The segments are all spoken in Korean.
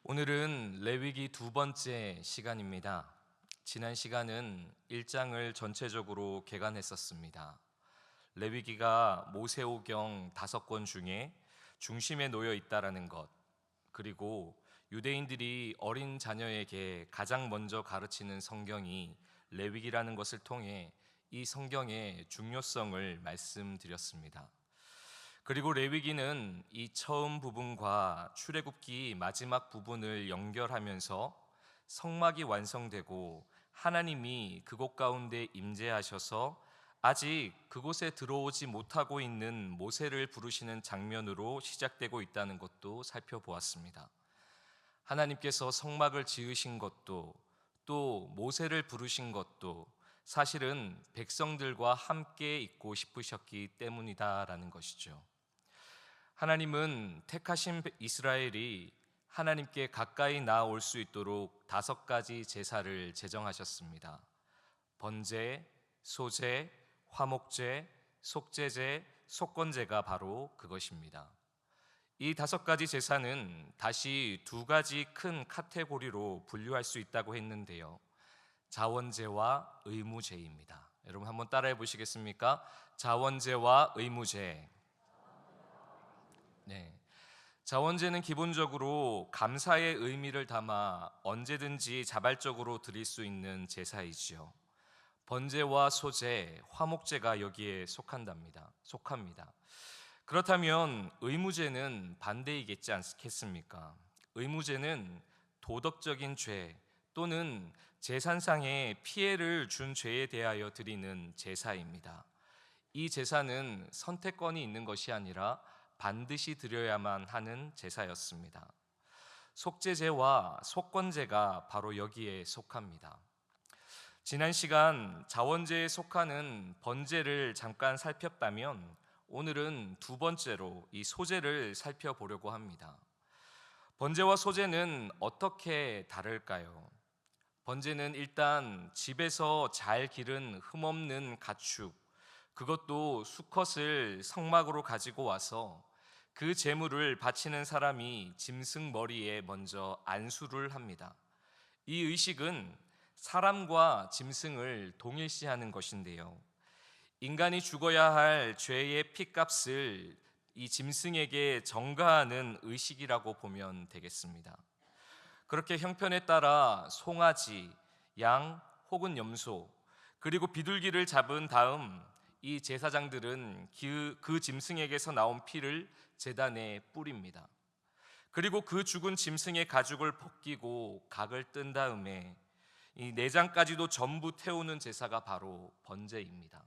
오늘은 레위기 두 번째 시간입니다. 지난 시간은 1장을 전체적으로 개관했었습니다. 레위기가 모세오경 5권 중에 중심에 놓여 있다라는 것, 그리고 유대인들이 어린 자녀에게 가장 먼저 가르치는 성경이 레위기라는 것을 통해 이 성경의 중요성을 말씀드렸습니다. 그리고 레위기는 이 처음 부분과 출애굽기 마지막 부분을 연결하면서 성막이 완성되고 하나님이 그곳 가운데 임재하셔서 아직 그곳에 들어오지 못하고 있는 모세를 부르시는 장면으로 시작되고 있다는 것도 살펴보았습니다. 하나님께서 성막을 지으신 것도 또 모세를 부르신 것도 사실은 백성들과 함께 있고 싶으셨기 때문이다라는 것이죠. 하나님은 택하신 이스라엘이 하나님께 가까이 나아올 수 있도록 5가지 제사를 제정하셨습니다. 번제, 소제, 화목제, 속제제, 속건제가 바로 그것입니다. 이 5가지 제사는 다시 2가지 큰 카테고리로 분류할 수 있다고 했는데요. 자원제와 의무제입니다. 여러분 한번 따라해 보시겠습니까? 자원제와 의무제. 네. 자원제는 기본적으로 감사의 의미를 담아 언제든지 자발적으로 드릴 수 있는 제사이지요. 번제와 소제, 화목제가 여기에 속합니다. 그렇다면 의무제는 반대이겠지 않겠습니까? 의무제는 도덕적인 죄 또는 재산상의 피해를 준 죄에 대하여 드리는 제사입니다. 이 제사는 선택권이 있는 것이 아니라 반드시 드려야만 하는 제사였습니다. 속제제와 속건제가 바로 여기에 속합니다. 지난 시간 자원제에 속하는 번제를 잠깐 살폈다면 오늘은 2번째로 이 소제를 살펴보려고 합니다. 번제와 소제는 어떻게 다를까요? 번제는 일단 집에서 잘 기른 흠없는 가축, 그것도 수컷을 성막으로 가지고 와서 그 제물을 바치는 사람이 짐승 머리에 먼저 안수를 합니다. 이 의식은 사람과 짐승을 동일시하는 것인데요. 인간이 죽어야 할 죄의 핏값을 이 짐승에게 전가하는 의식이라고 보면 되겠습니다. 그렇게 형편에 따라 송아지, 양 혹은 염소, 그리고 비둘기를 잡은 다음 이 제사장들은 그 짐승에게서 나온 피를 제단에 뿌립니다. 그리고 그 죽은 짐승의 가죽을 벗기고 각을 뜬 다음에 이 내장까지도 전부 태우는 제사가 바로 번제입니다.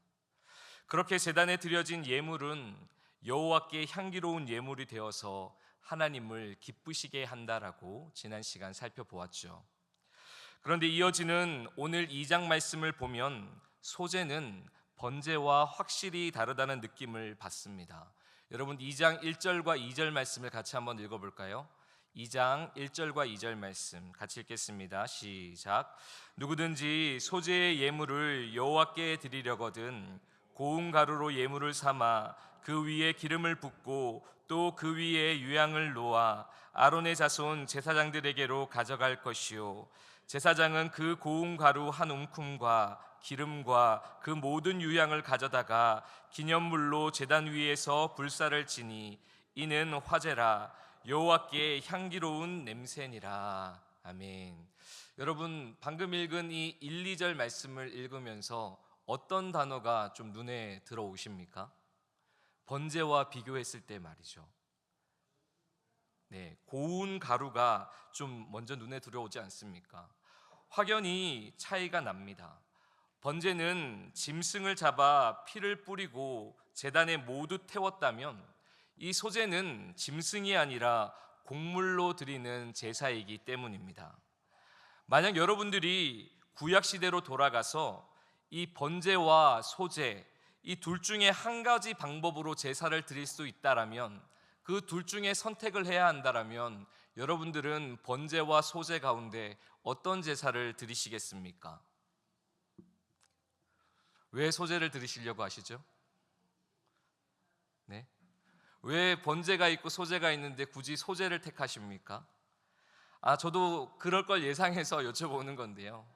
그렇게 제단에 드려진 예물은 여호와께 향기로운 예물이 되어서 하나님을 기쁘시게 한다라고 지난 시간 살펴보았죠. 그런데 이어지는 오늘 2장 말씀을 보면 소제는 번제와 확실히 다르다는 느낌을 받습니다. 여러분 2장 1절과 2절 말씀을 같이 한번 읽어볼까요? 2장 1절과 2절 말씀 같이 읽겠습니다. 시작. 누구든지 소제의 예물을 여호와께 드리려거든 고운 가루로 예물을 삼아 그 위에 기름을 붓고 또 그 위에 유향을 놓아 아론의 자손 제사장들에게로 가져갈 것이요 제사장은 그 고운 가루 한 움큼과 기름과 그 모든 유향을 가져다가 기념물로 제단 위에서 불사를 지니 이는 화제라 여호와께 향기로운 냄새니라. 아멘. 여러분 방금 읽은 이 1, 2절 말씀을 읽으면서 어떤 단어가 좀 눈에 들어오십니까? 번제와 비교했을 때 말이죠. 네, 고운 가루가 좀 먼저 눈에 들어오지 않습니까? 확연히 차이가 납니다. 번제는 짐승을 잡아 피를 뿌리고 제단에 모두 태웠다면 이 소제는 짐승이 아니라 곡물로 드리는 제사이기 때문입니다. 만약 여러분들이 구약 시대로 돌아가서 이 번제와 소제 이 둘 중에 한 가지 방법으로 제사를 드릴 수 있다라면 그 둘 중에 선택을 해야 한다라면 여러분들은 번제와 소제 가운데 어떤 제사를 드리시겠습니까? 왜 소제를 드리시려고 하시죠? 네? 왜 번제가 있고 소제가 있는데 굳이 소제를 택하십니까? 저도 그럴 걸 예상해서 여쭤보는 건데요.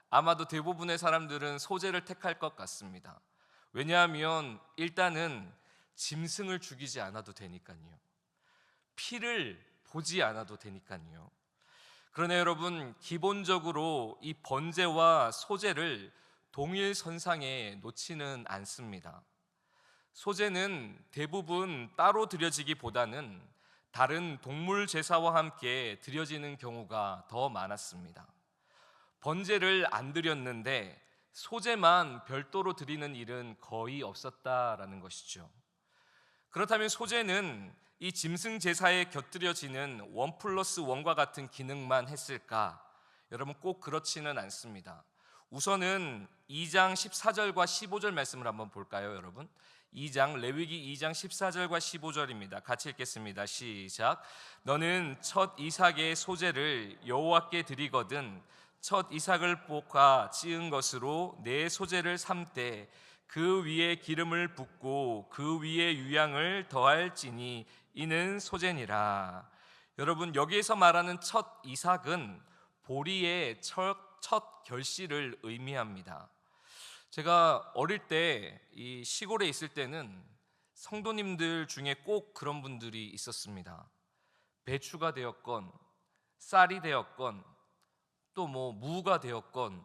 아마도 대부분의 사람들은 소재를 택할 것 같습니다. 왜냐하면 일단은 짐승을 죽이지 않아도 되니까요. 피를 보지 않아도 되니까요. 그러나 여러분, 기본적으로 이 번제와 소제를 동일선상에 놓지는 않습니다. 소제는 대부분 따로 드려지기보다는 다른 동물 제사와 함께 드려지는 경우가 더 많았습니다. 번제를 안 드렸는데 소제만 별도로 드리는 일은 거의 없었다라는 것이죠. 그렇다면 소제는 이 짐승 제사에 곁들여지는 1+1과 같은 기능만 했을까? 여러분, 꼭 그렇지는 않습니다. 우선은 2장 14절과 15절 말씀을 한번 볼까요, 여러분? 2장 레위기 2장 14절과 15절입니다. 같이 읽겠습니다. 시작. 너는 첫 이삭의 소제를 여호와께 드리거든 첫 이삭을 볶아 찌은 것으로 내 소제를 삼되 그 위에 기름을 붓고 그 위에 유향을 더할지니 이는 소제니라. 여러분, 여기에서 말하는 첫 이삭은 보리의 첫 결실을 의미합니다. 제가 어릴 때 이 시골에 있을 때는 성도님들 중에 꼭 그런 분들이 있었습니다. 배추가 되었건 쌀이 되었건 또 무가 되었건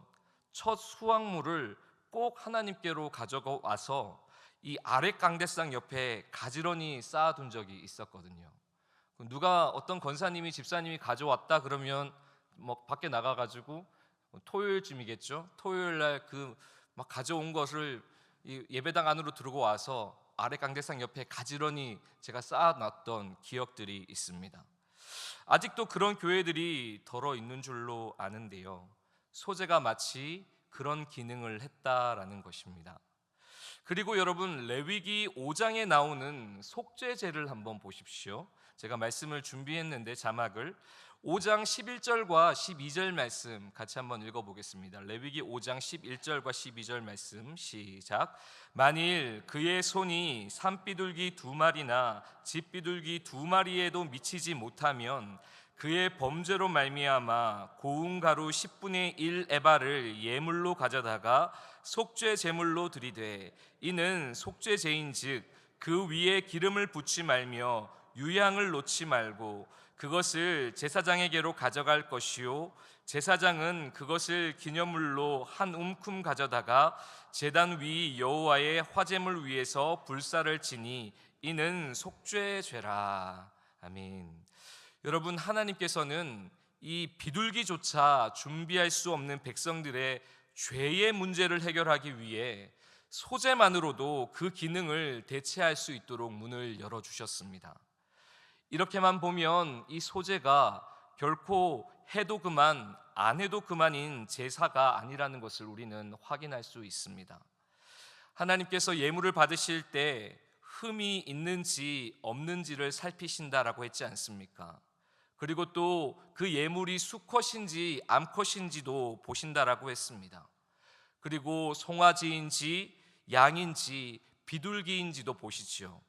첫 수확물을 꼭 하나님께로 가져가 와서 이 아랫 강대상 옆에 가지런히 쌓아둔 적이 있었거든요. 누가 어떤 권사님이 집사님이 가져왔다 그러면 밖에 나가가지고 토요일쯤이겠죠. 토요일 날 그 막 가져온 것을 이 예배당 안으로 들고 와서 아랫 강대상 옆에 가지런히 제가 쌓아놨던 기억들이 있습니다. 아직도 그런 교회들이 덜어 있는 줄로 아는데요. 소제가 마치 그런 기능을 했다라는 것입니다. 그리고 여러분, 레위기 5장에 나오는 속죄제를 한번 보십시오. 제가 말씀을 준비했는데 자막을 5장 11절과 12절 말씀 같이 한번 읽어보겠습니다. 레위기 5장 11절과 12절 말씀 시작. 만일 그의 손이 산비둘기 2마리나 집비둘기 2마리에도 미치지 못하면 그의 범죄로 말미암아 고운 가루 10분의 1 에바를 예물로 가져다가 속죄 제물로 드리되 이는 속죄 제인즉 그 위에 기름을 붓지 말며 유향을 놓지 말고 그것을 제사장에게로 가져갈 것이요 제사장은 그것을 기념물로 한 움큼 가져다가 제단 위 여호와의 화제물 위에서 불사를 지니 이는 속죄죄라. 아멘. 여러분, 하나님께서는 이 비둘기조차 준비할 수 없는 백성들의 죄의 문제를 해결하기 위해 소제만으로도 그 기능을 대체할 수 있도록 문을 열어주셨습니다. 이렇게만 보면 이 소제가 결코 해도 그만 안 해도 그만인 제사가 아니라는 것을 우리는 확인할 수 있습니다. 하나님께서 예물을 받으실 때 흠이 있는지 없는지를 살피신다라고 했지 않습니까? 그리고 또 그 예물이 수컷인지 암컷인지도 보신다라고 했습니다. 그리고 송아지인지 양인지 비둘기인지도 보시지요.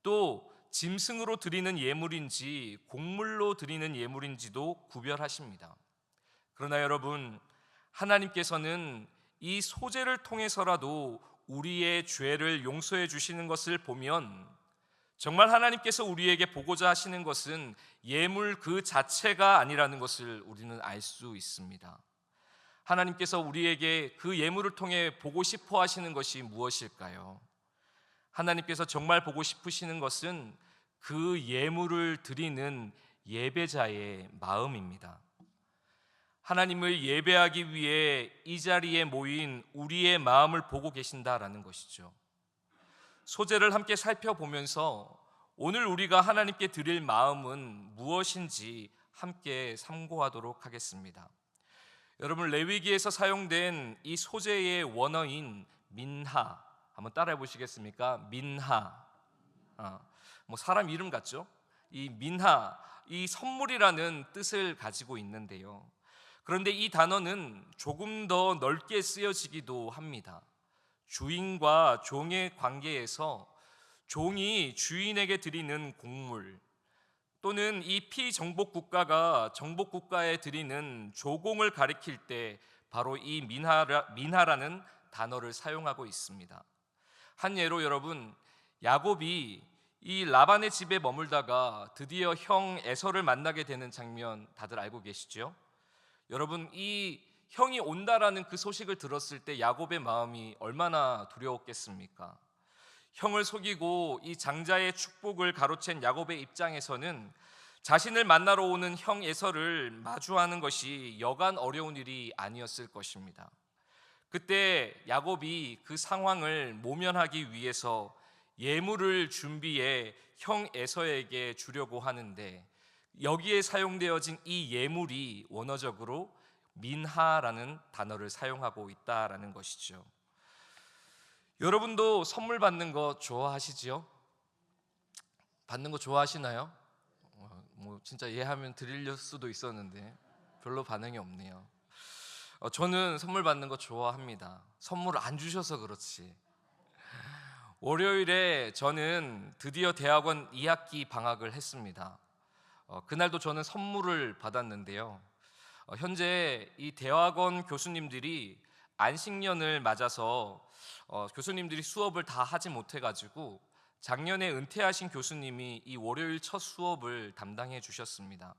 또 짐승으로 드리는 예물인지 곡물로 드리는 예물인지도 구별하십니다. 그러나 여러분, 하나님께서는 이 소제를 통해서라도 우리의 죄를 용서해 주시는 것을 보면 정말 하나님께서 우리에게 보고자 하시는 것은 예물 그 자체가 아니라는 것을 우리는 알 수 있습니다. 하나님께서 우리에게 그 예물을 통해 보고 싶어 하시는 것이 무엇일까요? 하나님께서 정말 보고 싶으시는 것은 그 예물을 드리는 예배자의 마음입니다. 하나님을 예배하기 위해 이 자리에 모인 우리의 마음을 보고 계신다라는 것이죠. 소제를 함께 살펴보면서 오늘 우리가 하나님께 드릴 마음은 무엇인지 함께 참고하도록 하겠습니다. 여러분, 레위기에서 사용된 이 소제의 원어인 민하 한번 따라해 보시겠습니까? 민하. 사람 이름 같죠? 이 민하, 이 선물이라는 뜻을 가지고 있는데요. 그런데 이 단어는 조금 더 넓게 쓰여지기도 합니다. 주인과 종의 관계에서 종이 주인에게 드리는 곡물 또는 이 피정복 국가가 정복 국가에 드리는 조공을 가리킬 때 바로 이 민하라는 단어를 사용하고 있습니다. 한 예로 여러분, 야곱이 이 라반의 집에 머물다가 드디어 형 에서를 만나게 되는 장면 다들 알고 계시죠? 여러분, 이 형이 온다라는 그 소식을 들었을 때 야곱의 마음이 얼마나 두려웠겠습니까? 형을 속이고 이 장자의 축복을 가로챈 야곱의 입장에서는 자신을 만나러 오는 형 에서를 마주하는 것이 여간 어려운 일이 아니었을 것입니다. 그때 야곱이 그 상황을 모면하기 위해서 예물을 준비해 형 에서에게 주려고 하는데, 여기에 사용되어진 이 예물이 원어적으로 민하라는 단어를 사용하고 있다라는 것이죠. 여러분도 선물 받는 거 좋아하시지요? 받는 거 좋아하시나요? 진짜 이해하면 드릴 수도 있었는데 별로 반응이 없네요. 저는 선물 받는 거 좋아합니다. 선물을 안 주셔서 그렇지. 월요일에 저는 드디어 대학원 2학기 방학을 했습니다. 그날도 저는 선물을 받았는데요. 현재 이 대학원 교수님들이 안식년을 맞아서 교수님들이 수업을 다 하지 못해가지고 작년에 은퇴하신 교수님이 이 월요일 첫 수업을 담당해 주셨습니다.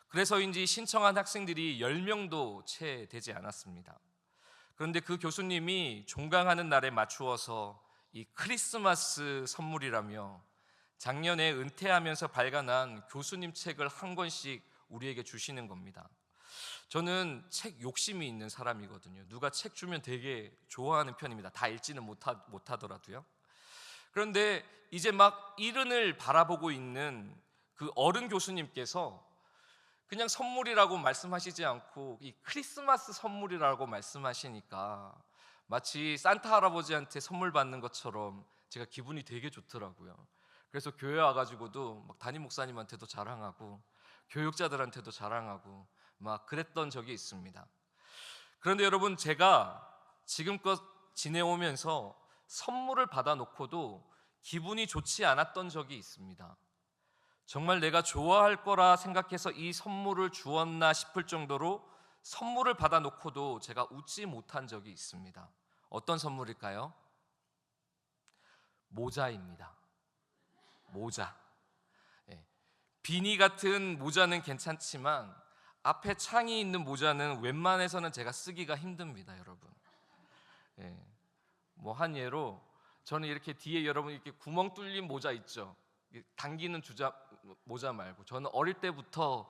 그래서인지 신청한 학생들이 10명도 채 되지 않았습니다. 그런데 그 교수님이 종강하는 날에 맞추어서 이 크리스마스 선물이라며 작년에 은퇴하면서 발간한 교수님 책을 한 권씩 우리에게 주시는 겁니다. 저는 책 욕심이 있는 사람이거든요. 누가 책 주면 되게 좋아하는 편입니다. 다 읽지는 못하더라도요. 그런데 이제 막 이른을 바라보고 있는 그 어른 교수님께서 그냥 선물이라고 말씀하시지 않고 이 크리스마스 선물이라고 말씀하시니까 마치 산타 할아버지한테 선물 받는 것처럼 제가 기분이 되게 좋더라고요. 그래서 교회 와가지고도 막 담임 목사님한테도 자랑하고 교육자들한테도 자랑하고 막 그랬던 적이 있습니다. 그런데 여러분, 제가 지금껏 지내오면서 선물을 받아놓고도 기분이 좋지 않았던 적이 있습니다. 정말 내가 좋아할 거라 생각해서 이 선물을 주었나 싶을 정도로 선물을 받아놓고도 제가 웃지 못한 적이 있습니다. 어떤 선물일까요? 모자입니다. 모자. 비니 같은 모자는 괜찮지만 앞에 창이 있는 모자는 웬만해서는 제가 쓰기가 힘듭니다, 여러분. 한 예로 저는 이렇게 뒤에 여러분 이렇게 구멍 뚫린 모자 있죠? 당기는 모자 말고 저는 어릴 때부터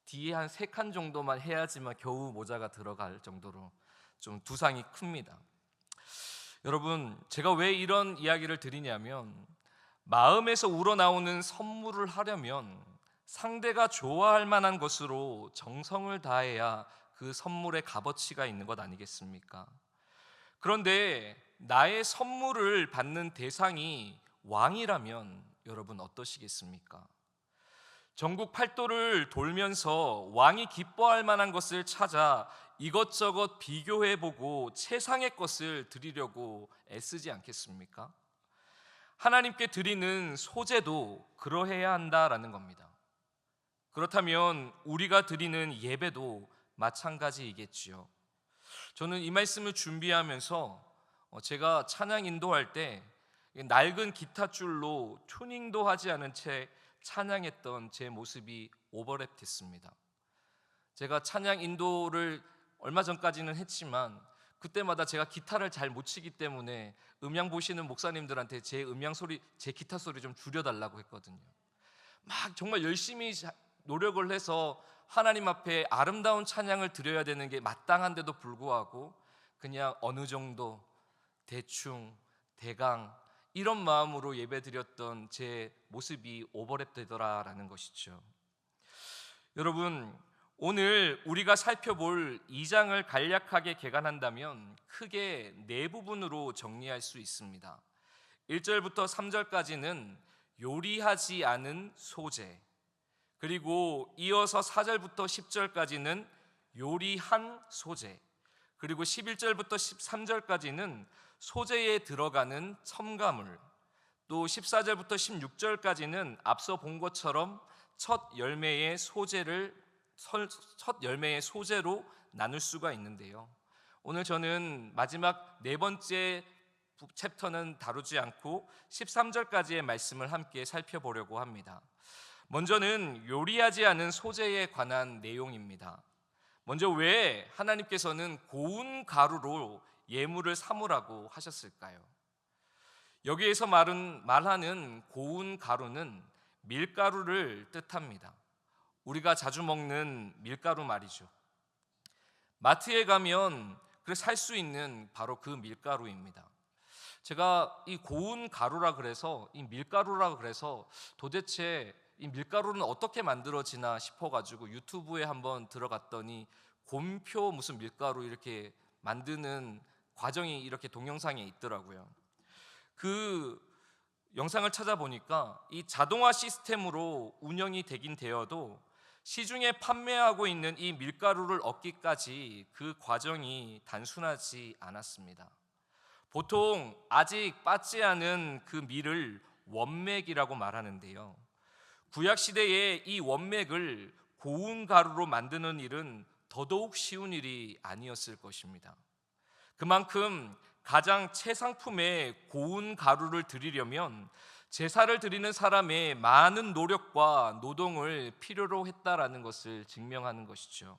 뒤에 한 3칸 정도만 해야지만 겨우 모자가 들어갈 정도로 좀 두상이 큽니다. 여러분, 제가 왜 이런 이야기를 드리냐면 마음에서 우러나오는 선물을 하려면 상대가 좋아할 만한 것으로 정성을 다해야 그 선물의 값어치가 있는 것 아니겠습니까? 그런데 나의 선물을 받는 대상이 왕이라면 여러분 어떠시겠습니까? 전국 팔도를 돌면서 왕이 기뻐할 만한 것을 찾아 이것저것 비교해보고 최상의 것을 드리려고 애쓰지 않겠습니까? 하나님께 드리는 소제도 그러해야 한다라는 겁니다. 그렇다면 우리가 드리는 예배도 마찬가지이겠지요. 저는 이 말씀을 준비하면서 제가 찬양 인도할 때 낡은 기타줄로 튜닝도 하지 않은 채 찬양했던 제 모습이 오버랩 됐습니다. 제가 찬양 인도를 얼마 전까지는 했지만 그때마다 제가 기타를 잘 못 치기 때문에 음향 보시는 목사님들한테 제 기타 소리 좀 줄여달라고 했거든요. 막 정말 열심히 노력을 해서 하나님 앞에 아름다운 찬양을 드려야 되는 게 마땅한데도 불구하고 그냥 어느 정도 대충 대강 이런 마음으로 예배드렸던 제 모습이 오버랩 되더라라는 것이죠. 여러분, 오늘 우리가 살펴볼 2장을 간략하게 개관한다면 크게 4부분으로 정리할 수 있습니다. 1절부터 3절까지는 요리하지 않은 소재, 그리고 이어서 4절부터 10절까지는 요리한 소재, 그리고 11절부터 13절까지는 소재에 들어가는 첨가물, 또 14절부터 16절까지는 앞서 본 것처럼 첫 열매의 소재로 나눌 수가 있는데요. 오늘 저는 마지막 네 번째 챕터는 다루지 않고 13절까지의 말씀을 함께 살펴보려고 합니다. 먼저는 요리하지 않은 소재에 관한 내용입니다. 먼저 왜 하나님께서는 고운 가루로 예물을 삼으라고 하셨을까요? 여기에서 말하는 고운 가루는 밀가루를 뜻합니다. 우리가 자주 먹는 밀가루 말이죠. 마트에 가면 살 수 있는 바로 그 밀가루입니다. 제가 이 고운 가루라 그래서, 이 밀가루라 그래서 도대체 이 밀가루는 어떻게 만들어지나 싶어가지고 유튜브에 한번 들어갔더니 곰표 무슨 밀가루 이렇게 만드는 과정이 이렇게 동영상에 있더라고요. 그 영상을 찾아보니까 이 자동화 시스템으로 운영이 되긴 되어도 시중에 판매하고 있는 이 밀가루를 얻기까지 그 과정이 단순하지 않았습니다. 보통 아직 빠지 않은 그 밀을 원맥이라고 말하는데요. 구약 시대에 이 원맥을 고운 가루로 만드는 일은 더더욱 쉬운 일이 아니었을 것입니다. 그만큼 가장 최상품의 고운 가루를 드리려면 제사를 드리는 사람의 많은 노력과 노동을 필요로 했다라는 것을 증명하는 것이죠.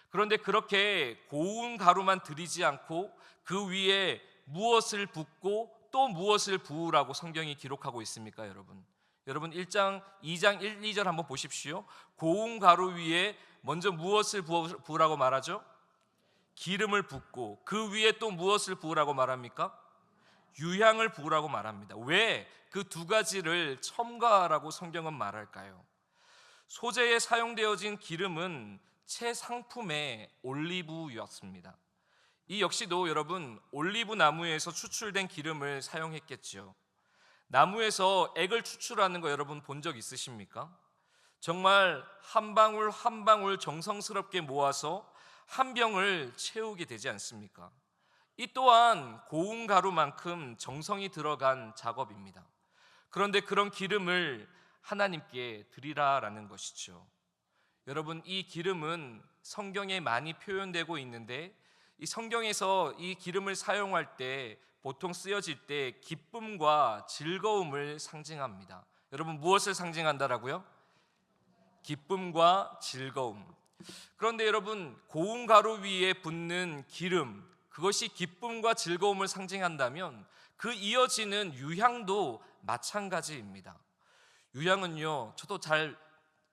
그런데 그렇게 고운 가루만 드리지 않고 그 위에 무엇을 붓고 또 무엇을 부으라고 성경이 기록하고 있습니까, 여러분? 여러분 1장, 2장 1, 2절 한번 보십시오. 고운 가루 위에 먼저 무엇을 부으라고 말하죠? 기름을 붓고 그 위에 또 무엇을 부으라고 말합니까? 유향을 부으라고 말합니다. 왜 그 두 가지를 첨가하라고 성경은 말할까요? 소재에 사용되어진 기름은 최상품의 올리브유였습니다. 이 역시도 여러분 올리브 나무에서 추출된 기름을 사용했겠죠. 나무에서 액을 추출하는 거 여러분 본 적 있으십니까? 정말 한 방울 한 방울 정성스럽게 모아서 한 병을 채우게 되지 않습니까? 이 또한 고운 가루만큼 정성이 들어간 작업입니다. 그런데 그런 기름을 하나님께 드리라라는 것이죠. 여러분 이 기름은 성경에 많이 표현되고 있는데 이 성경에서 이 기름을 사용할 때 보통 쓰여질 때 기쁨과 즐거움을 상징합니다. 여러분 무엇을 상징한다라고요? 기쁨과 즐거움. 그런데 여러분 고운 가루 위에 붓는 기름, 그것이 기쁨과 즐거움을 상징한다면 그 이어지는 유향도 마찬가지입니다. 유향은요, 저도 잘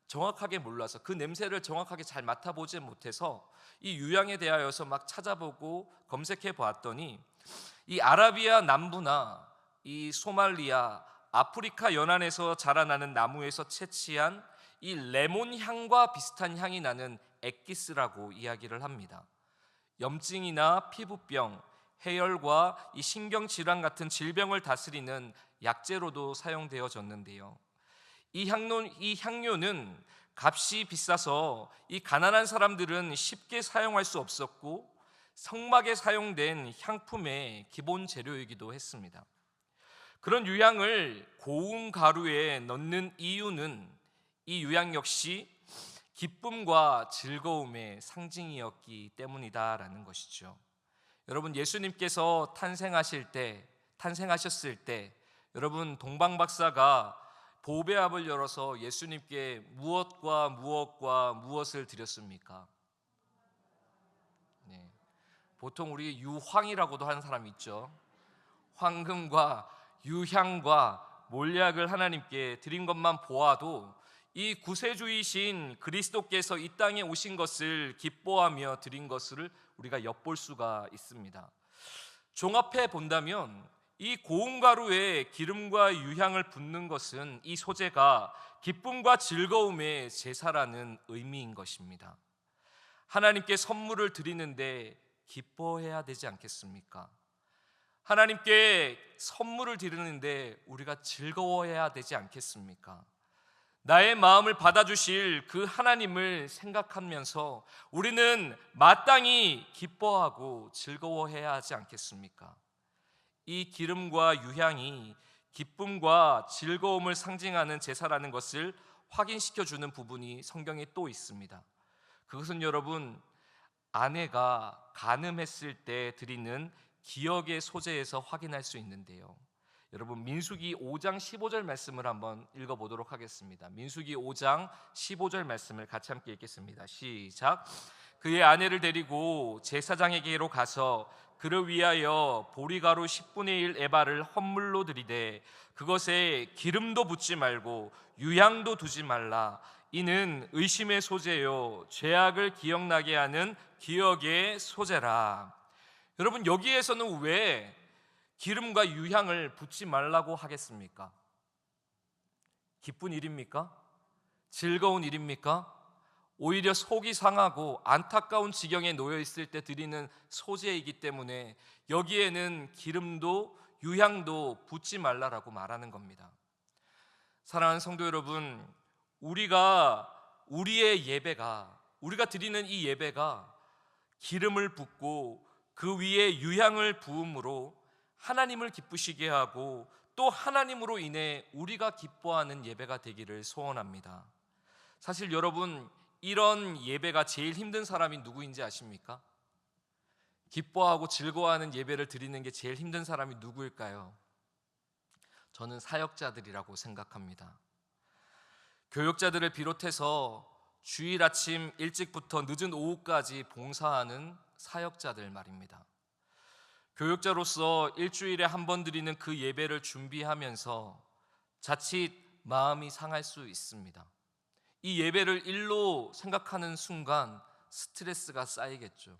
정확하게 몰라서 그 냄새를 정확하게 잘 맡아보지 못해서 이 유향에 대하여서 막 찾아보고 검색해 보았더니 이 아라비아 남부나 이 소말리아, 아프리카 연안에서 자라나는 나무에서 채취한 이 레몬 향과 비슷한 향이 나는 엑기스라고 이야기를 합니다. 염증이나 피부병, 해열과 이 신경질환 같은 질병을 다스리는 약재로도 사용되어졌는데요. 이 향료는 값이 비싸서 이 가난한 사람들은 쉽게 사용할 수 없었고 성막에 사용된 향품의 기본 재료이기도 했습니다. 그런 유향을 고운 가루에 넣는 이유는 이 유향 역시 기쁨과 즐거움의 상징이었기 때문이다라는 것이죠. 여러분 예수님께서 탄생하셨을 때 여러분 동방박사가 보배압을 열어서 예수님께 무엇을 드렸습니까? 네. 보통 우리 유황이라고도 하는 사람이 있죠. 황금과 유향과 몰약을 하나님께 드린 것만 보아도 이 구세주이신 그리스도께서 이 땅에 오신 것을 기뻐하며 드린 것을 우리가 엿볼 수가 있습니다. 종합해 본다면 이 고운 가루에 기름과 유향을 붓는 것은 이 소재가 기쁨과 즐거움의 제사라는 의미인 것입니다. 하나님께 선물을 드리는데 기뻐해야 되지 않겠습니까? 하나님께 선물을 드리는데 우리가 즐거워해야 되지 않겠습니까? 나의 마음을 받아주실 그 하나님을 생각하면서 우리는 마땅히 기뻐하고 즐거워해야 하지 않겠습니까? 이 기름과 유향이 기쁨과 즐거움을 상징하는 제사라는 것을 확인시켜 주는 부분이 성경에 또 있습니다. 그것은 여러분, 아내가 간음했을 때 드리는 기억의 소재에서 확인할 수 있는데요. 여러분, 민수기 5장 15절 말씀을 한번 읽어보도록 하겠습니다. 민수기 5장 15절 말씀을 같이 함께 읽겠습니다. 시작. 그의 아내를 데리고 제사장에게로 가서 그를 위하여 보리가루 10분의 1 에바를 헌물로 드리되 그것에 기름도 붓지 말고 유향도 두지 말라. 이는 의심의 소재요 죄악을 기억나게 하는 기억의 소재라. 여러분, 여기에서는 왜 기름과 유향을 붓지 말라고 하겠습니까? 기쁜 일입니까? 즐거운 일입니까? 오히려 속이 상하고 안타까운 지경에 놓여 있을 때 드리는 소재이기 때문에 여기에는 기름도 유향도 붓지 말라라고 말하는 겁니다. 사랑하는 성도 여러분, 우리의 예배가, 우리가 드리는 이 예배가 기름을 붓고 그 위에 유향을 부음으로 하나님을 기쁘시게 하고 또 하나님으로 인해 우리가 기뻐하는 예배가 되기를 소원합니다. 사실 여러분, 이런 예배가 제일 힘든 사람이 누구인지 아십니까? 기뻐하고 즐거워하는 예배를 드리는 게 제일 힘든 사람이 누구일까요? 저는 사역자들이라고 생각합니다. 교역자들을 비롯해서 주일 아침 일찍부터 늦은 오후까지 봉사하는 사역자들 말입니다. 교역자로서 일주일에 한 번 드리는 그 예배를 준비하면서 자칫 마음이 상할 수 있습니다. 이 예배를 일로 생각하는 순간 스트레스가 쌓이겠죠.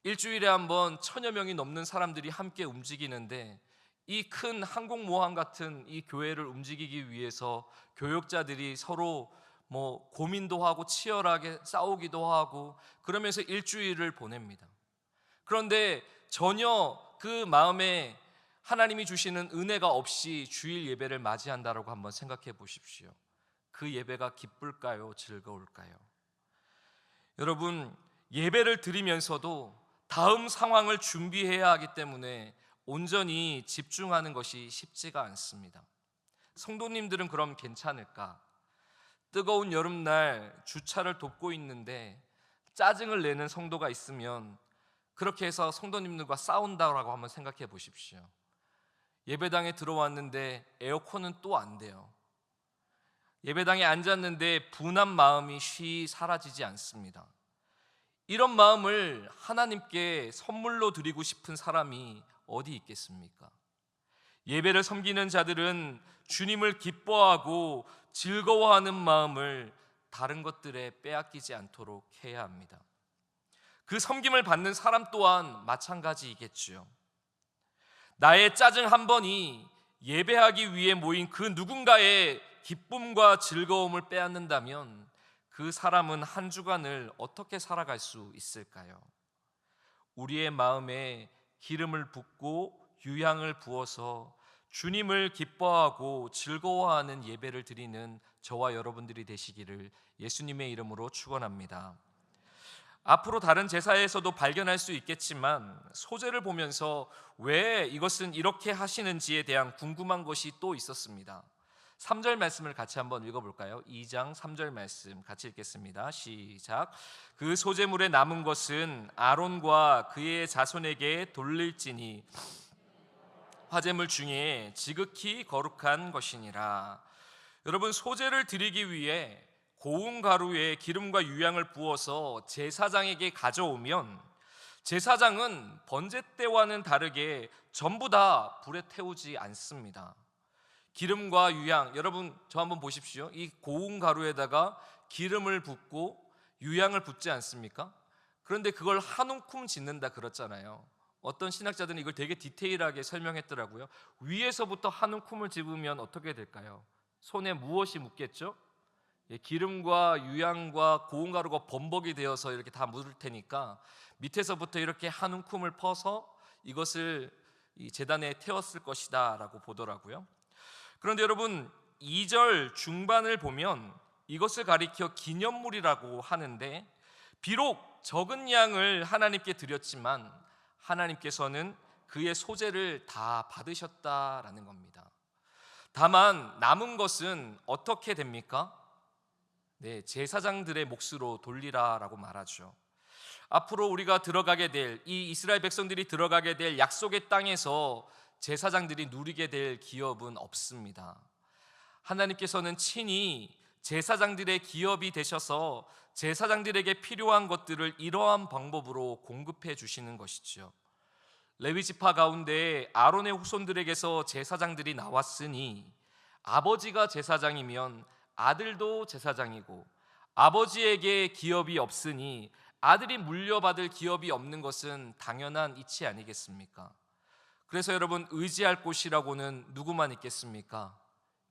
일주일에 한 번 1000여 명이 넘는 사람들이 함께 움직이는데 이 큰 항공모함 같은 이 교회를 움직이기 위해서 교역자들이 서로 고민도 하고 치열하게 싸우기도 하고 그러면서 일주일을 보냅니다. 그런데 전혀 그 마음에 하나님이 주시는 은혜가 없이 주일 예배를 맞이한다라고 한번 생각해 보십시오. 그 예배가 기쁠까요? 즐거울까요? 여러분, 예배를 드리면서도 다음 상황을 준비해야 하기 때문에 온전히 집중하는 것이 쉽지가 않습니다. 성도님들은 그럼 괜찮을까? 뜨거운 여름날 주차를 돕고 있는데 짜증을 내는 성도가 있으면 그렇게 해서 성도님들과 싸운다고 한번 생각해 보십시오. 예배당에 들어왔는데 에어컨은 또 안 돼요. 예배당에 앉았는데 분한 마음이 쉬 사라지지 않습니다. 이런 마음을 하나님께 선물로 드리고 싶은 사람이 어디 있겠습니까? 예배를 섬기는 자들은 주님을 기뻐하고 즐거워하는 마음을 다른 것들에 빼앗기지 않도록 해야 합니다. 그 섬김을 받는 사람 또한 마찬가지이겠지요. 나의 짜증 한 번이 예배하기 위해 모인 그 누군가의 기쁨과 즐거움을 빼앗는다면 그 사람은 한 주간을 어떻게 살아갈 수 있을까요? 우리의 마음에 기름을 붓고 유향을 부어서 주님을 기뻐하고 즐거워하는 예배를 드리는 저와 여러분들이 되시기를 예수님의 이름으로 축원합니다. 앞으로 다른 제사에서도 발견할 수 있겠지만 소제를 보면서 왜 이것은 이렇게 하시는지에 대한 궁금한 것이 또 있었습니다. 3절 말씀을 같이 한번 읽어볼까요? 2장 3절 말씀 같이 읽겠습니다. 시작. 그 소제물에 남은 것은 아론과 그의 자손에게 돌릴지니 화제물 중에 지극히 거룩한 것이니라. 여러분, 소제를 드리기 위해 고운 가루에 기름과 유향을 부어서 제사장에게 가져오면 제사장은 번제 때와는 다르게 전부 다 불에 태우지 않습니다. 기름과 유향, 여러분 저 한번 보십시오. 이 고운 가루에다가 기름을 붓고 유향을 붓지 않습니까? 그런데 그걸 한 움큼 짓는다 그랬잖아요. 어떤 신학자들은 이걸 되게 디테일하게 설명했더라고요. 위에서부터 한 움큼을 집으면 어떻게 될까요? 손에 무엇이 묻겠죠? 기름과 유향과 고운 가루가 범벅이 되어서 이렇게 다 묻을 테니까 밑에서부터 이렇게 한 움큼을 퍼서 이것을 이 제단에 태웠을 것이다 라고 보더라고요. 그런데 여러분, 2절 중반을 보면 이것을 가리켜 기념물이라고 하는데 비록 적은 양을 하나님께 드렸지만 하나님께서는 그의 소제를 다 받으셨다라는 겁니다. 다만 남은 것은 어떻게 됩니까? 네, 제사장들의 몫으로 돌리라라고 말하죠. 앞으로 우리가 들어가게 될, 이 이스라엘 백성들이 들어가게 될 약속의 땅에서 제사장들이 누리게 될 기업은 없습니다. 하나님께서는 친히 제사장들의 기업이 되셔서 제사장들에게 필요한 것들을 이러한 방법으로 공급해 주시는 것이지요. 레위 지파 가운데 아론의 후손들에게서 제사장들이 나왔으니 아버지가 제사장이면 아들도 제사장이고, 아버지에게 기업이 없으니 아들이 물려받을 기업이 없는 것은 당연한 이치 아니겠습니까? 그래서 여러분, 의지할 곳이라고는 누구만 있겠습니까?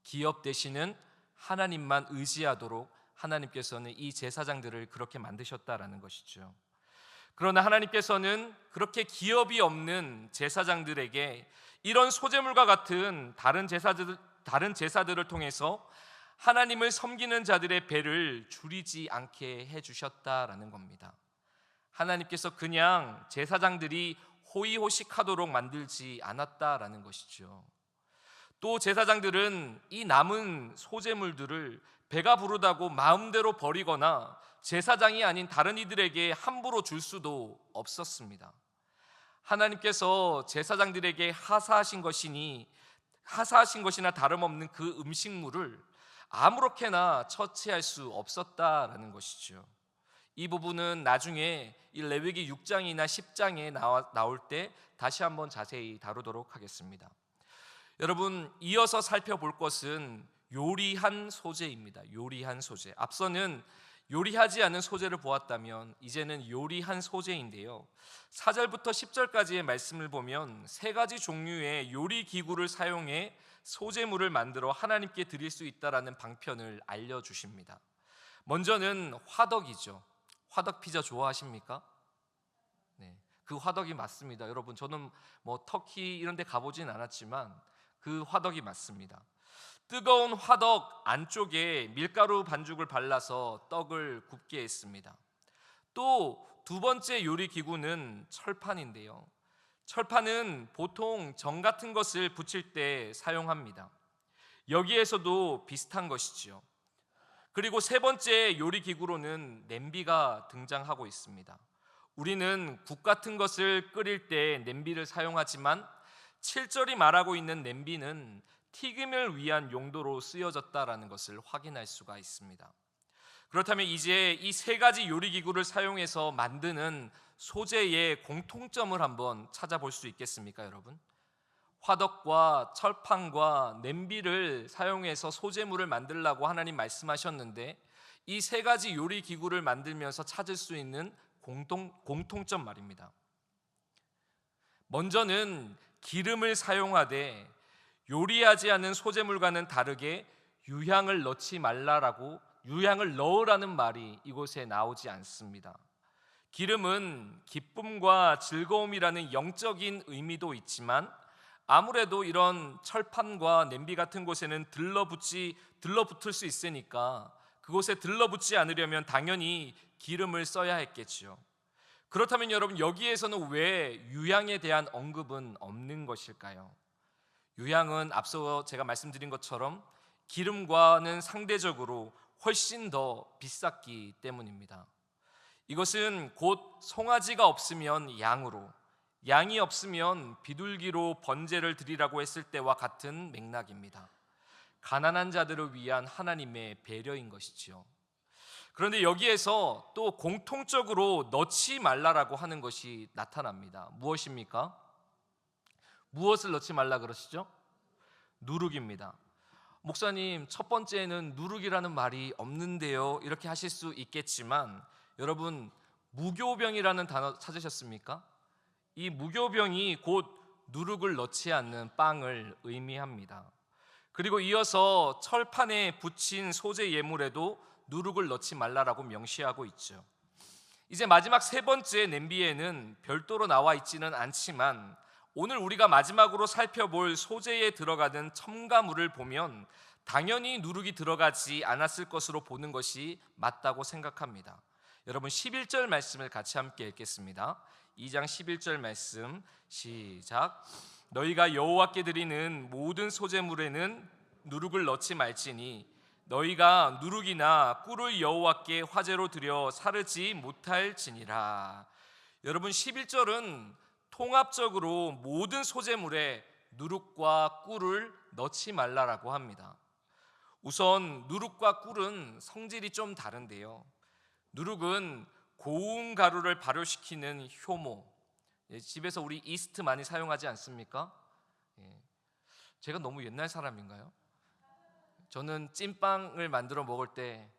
기업 되시는 하나님만 의지하도록 하나님께서는 이 제사장들을 그렇게 만드셨다라는 것이죠. 그러나 하나님께서는 그렇게 기업이 없는 제사장들에게 이런 소제물과 같은 다른 제사들을 통해서 하나님을 섬기는 자들의 배를 줄이지 않게 해주셨다라는 겁니다. 하나님께서 그냥 제사장들이 호의호식하도록 만들지 않았다라는 것이죠. 또 제사장들은 이 남은 소제물들을 배가 부르다고 마음대로 버리거나 제사장이 아닌 다른 이들에게 함부로 줄 수도 없었습니다. 하나님께서 제사장들에게 하사하신 것이나 다름없는 그 음식물을 아무렇게나 처치할 수 없었다라는 것이죠. 이 부분은 나중에 이 레위기 6장이나 10장에 나올 때 다시 한번 자세히 다루도록 하겠습니다. 여러분, 이어서 살펴볼 것은 요리한 소재입니다. 요리한 소재. 앞서는 요리하지 않은 소재를 보았다면 이제는 요리한 소재인데요, 4절부터 10절까지의 말씀을 보면 세 가지 종류의 요리 기구를 사용해 소재물을 만들어 하나님께 드릴 수 있다라는 방편을 알려주십니다. 먼저는 화덕이죠. 화덕 피자 좋아하십니까? 네, 그 화덕이 맞습니다. 여러분, 저는 터키 이런 데 가보진 않았지만 그 화덕이 맞습니다. 뜨거운 화덕 안쪽에 밀가루 반죽을 발라서 떡을 굽게 했습니다. 또 두 번째 요리 기구는 철판인데요, 철판은 보통 정 같은 것을 붙일 때 사용합니다. 여기에서도 비슷한 것이지요. 그리고 세 번째 요리 기구로는 냄비가 등장하고 있습니다. 우리는 국 같은 것을 끓일 때 냄비를 사용하지만 7절이 말하고 있는 냄비는 튀김을 위한 용도로 쓰여졌다라는 것을 확인할 수가 있습니다. 그렇다면 이제 이 세 가지 요리 기구를 사용해서 만드는 소재의 공통점을 한번 찾아볼 수 있겠습니까, 여러분? 화덕과 철판과 냄비를 사용해서 소재물을 만들라고 하나님 말씀하셨는데, 이 세 가지 요리 기구를 만들면서 찾을 수 있는 공통점 말입니다. 먼저는 기름을 사용하되 요리하지 않은 소재물과는 다르게 유향을 넣으라는 말이 이곳에 나오지 않습니다. 기름은 기쁨과 즐거움이라는 영적인 의미도 있지만 아무래도 이런 철판과 냄비 같은 곳에는 들러붙을 수 있으니까 그곳에 들러붙지 않으려면 당연히 기름을 써야 했겠죠. 그렇다면 여러분, 여기에서는 왜 유향에 대한 언급은 없는 것일까요? 유향은 앞서 제가 말씀드린 것처럼 기름과는 상대적으로 훨씬 더 비쌌기 때문입니다. 이것은 곧 송아지가 없으면 양으로, 양이 없으면 비둘기로 번제를 드리라고 했을 때와 같은 맥락입니다. 가난한 자들을 위한 하나님의 배려인 것이지요. 그런데 여기에서 또 공통적으로 넣지 말라라고 하는 것이 나타납니다. 무엇입니까? 무엇을 넣지 말라 그러시죠? 누룩입니다. 목사님, 첫 번째는 누룩이라는 말이 없는데요, 이렇게 하실 수 있겠지만 여러분, 무교병이라는 단어 찾으셨습니까? 이 무교병이 곧 누룩을 넣지 않는 빵을 의미합니다. 그리고 이어서 철판에 붙인 소재 예물에도 누룩을 넣지 말라라고 명시하고 있죠. 이제 마지막 세 번째 냄비에는 별도로 나와 있지는 않지만 오늘 우리가 마지막으로 살펴볼 소재에 들어가는 첨가물을 보면 당연히 누룩이 들어가지 않았을 것으로 보는 것이 맞다고 생각합니다. 여러분, 11절 말씀을 같이 함께 읽겠습니다. 2장 11절 말씀 시작. 너희가 여호와께 드리는 모든 소재물에는 누룩을 넣지 말지니 너희가 누룩이나 꿀을 여호와께 화제로 드려 사르지 못할지니라. 여러분, 11절은 통합적으로 모든 소재물에 누룩과 꿀을 넣지 말라라고 합니다. 우선 누룩과 꿀은 성질이 좀 다른데요. 누룩은 고운 가루를 발효시키는 효모. 집에서 우리 이스트 많이 사용하지 않습니까? 제가 너무 옛날 사람인가요? 저는 찐빵을 만들어 먹을 때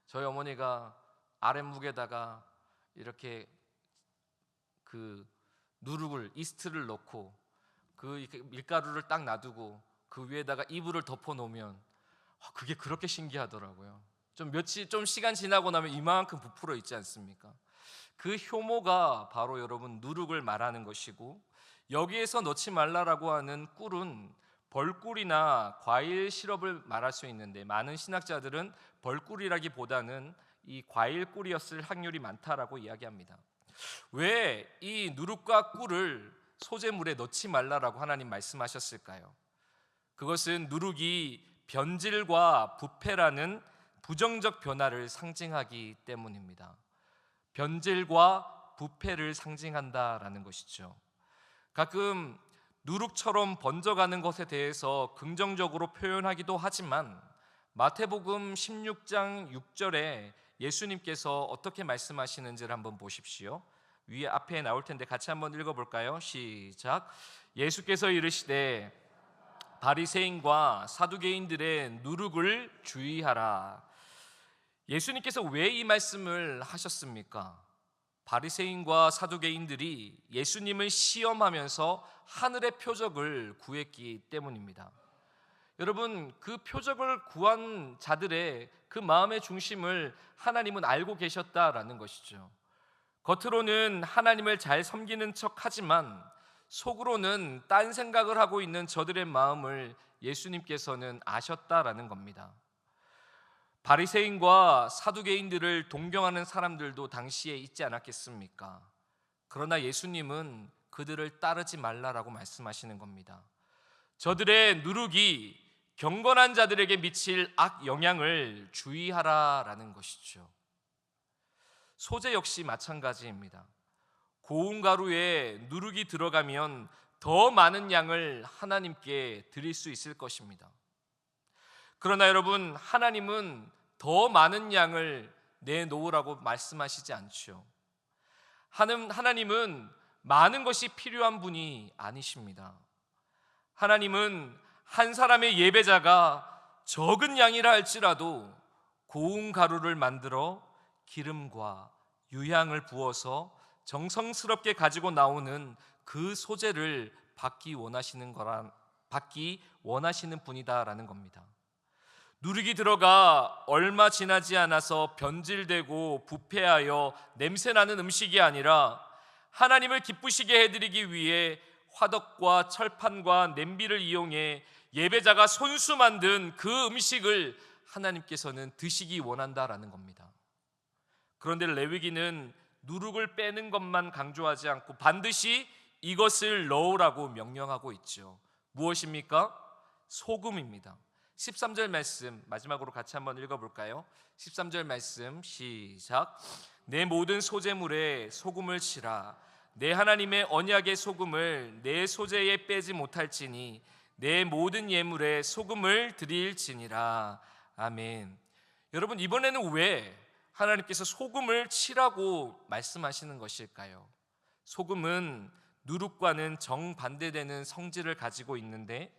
저희 어머니가 아랫묵에다가 이렇게 그 누룩을, 이스트를 넣고 그 밀가루를 딱 놔두고 그 위에다가 이불을 덮어 놓으면 그게 그렇게 신기하더라고요. 좀 시간 지나고 나면 이만큼 부풀어 있지 않습니까? 그 효모가 바로 여러분 누룩을 말하는 것이고, 여기에서 넣지 말라라고 하는 꿀은 벌꿀이나 과일 시럽을 말할 수 있는데, 많은 신학자들은 벌꿀이라기보다는 이 과일 꿀이었을 확률이 많다라고 이야기합니다. 왜 이 누룩과 꿀을 소재물에 넣지 말라라고 하나님 말씀하셨을까요? 그것은 누룩이 변질과 부패라는 부정적 변화를 상징하기 때문입니다. 변질과 부패를 상징한다라는 것이죠. 가끔 누룩처럼 번져가는 것에 대해서 긍정적으로 표현하기도 하지만, 마태복음 16장 6절에 예수님께서 어떻게 말씀하시는지를 한번 보십시오. 위에 앞에 나올 텐데 같이 한번 읽어볼까요? 시작. 예수께서 이르시되 바리새인과 사두개인들의 누룩을 주의하라. 예수님께서 왜 이 말씀을 하셨습니까? 바리새인과 사두개인들이 예수님을 시험하면서 하늘의 표적을 구했기 때문입니다. 여러분, 그 표적을 구한 자들의 그 마음의 중심을 하나님은 알고 계셨다라는 것이죠. 겉으로는 하나님을 잘 섬기는 척하지만 속으로는 딴 생각을 하고 있는 저들의 마음을 예수님께서는 아셨다라는 겁니다. 바리새인과 사두개인들을 동경하는 사람들도 당시에 있지 않았겠습니까? 그러나 예수님은 그들을 따르지 말라라고 말씀하시는 겁니다. 저들의 누룩이 경건한 자들에게 미칠 악 영향을 주의하라라는 것이죠. 소재 역시 마찬가지입니다. 고운 가루에 누룩이 들어가면 더 많은 양을 하나님께 드릴 수 있을 것입니다. 그러나 여러분, 하나님은 더 많은 양을 내놓으라고 말씀하시지 않죠. 하나님은 많은 것이 필요한 분이 아니십니다. 하나님은 한 사람의 예배자가 적은 양이라 할지라도 고운 가루를 만들어 기름과 유향을 부어서 정성스럽게 가지고 나오는 그 소재를 받기 원하시는 분이다라는 겁니다. 누룩이 들어가 얼마 지나지 않아서 변질되고 부패하여 냄새나는 음식이 아니라 하나님을 기쁘시게 해드리기 위해 화덕과 철판과 냄비를 이용해 예배자가 손수 만든 그 음식을 하나님께서는 드시기 원한다라는 겁니다. 그런데 레위기는 누룩을 빼는 것만 강조하지 않고 반드시 이것을 넣으라고 명령하고 있죠. 무엇입니까? 소금입니다. 13절 말씀 마지막으로 같이 한번 읽어볼까요? 13절 말씀 시작. 내 모든 소재물에 소금을 치라. 내 하나님의 언약의 소금을 내 소재에 빼지 못할지니 내 모든 예물에 소금을 드릴지니라. 아멘. 여러분, 이번에는 왜 하나님께서 소금을 치라고 말씀하시는 것일까요? 소금은 누룩과는 정반대되는 성질을 가지고 있는데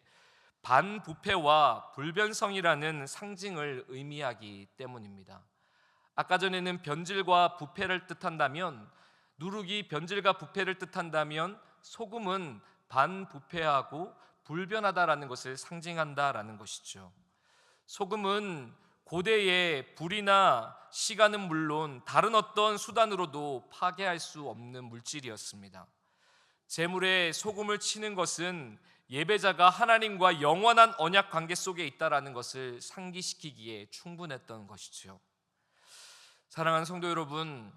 반부패와 불변성이라는 상징을 의미하기 때문입니다. 아까 전에는 변질과 부패를 뜻한다면, 누룩이 변질과 부패를 뜻한다면 소금은 반부패하고 불변하다라는 것을 상징한다라는 것이죠. 소금은 고대의 불이나 시간은 물론 다른 어떤 수단으로도 파괴할 수 없는 물질이었습니다. 제물에 소금을 치는 것은 예배자가 하나님과 영원한 언약 관계 속에 있다라는 것을 상기시키기에 충분했던 것이죠. 사랑하는 성도 여러분,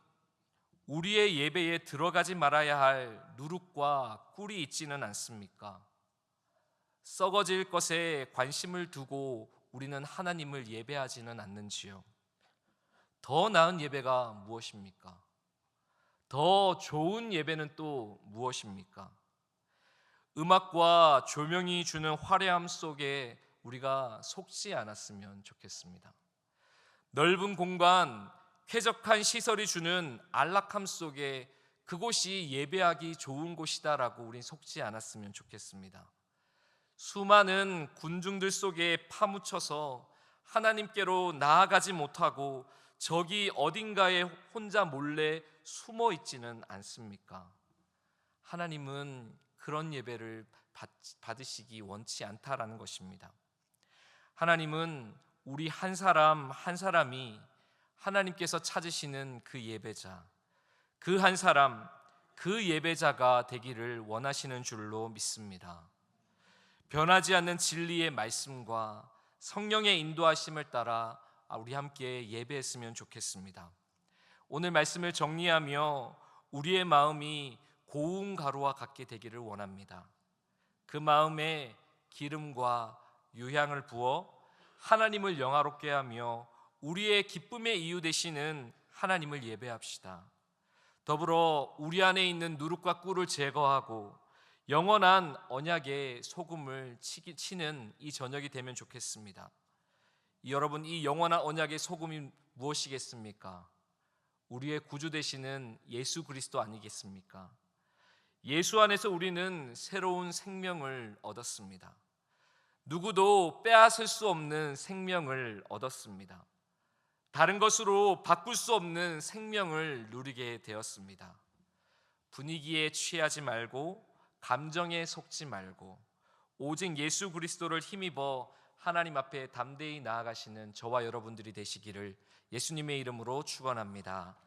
우리의 예배에 들어가지 말아야 할 누룩과 꿀이 있지는 않습니까? 썩어질 것에 관심을 두고 우리는 하나님을 예배하지는 않는지요? 더 나은 예배가 무엇입니까? 더 좋은 예배는 또 무엇입니까? 음악과 조명이 주는 화려함 속에 우리가 속지 않았으면 좋겠습니다. 넓은 공간, 쾌적한 시설이 주는 안락함 속에 그곳이 예배하기 좋은 곳이다라고 우린 속지 않았으면 좋겠습니다. 수많은 군중들 속에 파묻혀서 하나님께로 나아가지 못하고 저기 어딘가에 혼자 몰래 숨어 있지는 않습니까? 하나님은 그런 예배를 받으시기 원치 않다라는 것입니다. 하나님은 우리 한 사람 한 사람이 하나님께서 찾으시는 그 예배자, 그 한 사람, 그 예배자가 되기를 원하시는 줄로 믿습니다. 변하지 않는 진리의 말씀과 성령의 인도하심을 따라 우리 함께 예배했으면 좋겠습니다. 오늘 말씀을 정리하며 우리의 마음이 고운 가루와 같게 되기를 원합니다. 그 마음에 기름과 유향을 부어 하나님을 영화롭게 하며 우리의 기쁨의 이유 되시는 하나님을 예배합시다. 더불어 우리 안에 있는 누룩과 꿀을 제거하고 영원한 언약의 소금을 치는 이 저녁이 되면 좋겠습니다. 여러분, 이 영원한 언약의 소금이 무엇이겠습니까? 우리의 구주 되시는 예수 그리스도 아니겠습니까? 예수 안에서 우리는 새로운 생명을 얻었습니다. 누구도 빼앗을 수 없는 생명을 얻었습니다. 다른 것으로 바꿀 수 없는 생명을 누리게 되었습니다. 분위기에 취하지 말고 감정에 속지 말고 오직 예수 그리스도를 힘입어 하나님 앞에 담대히 나아가시는 저와 여러분들이 되시기를 예수님의 이름으로 축원합니다.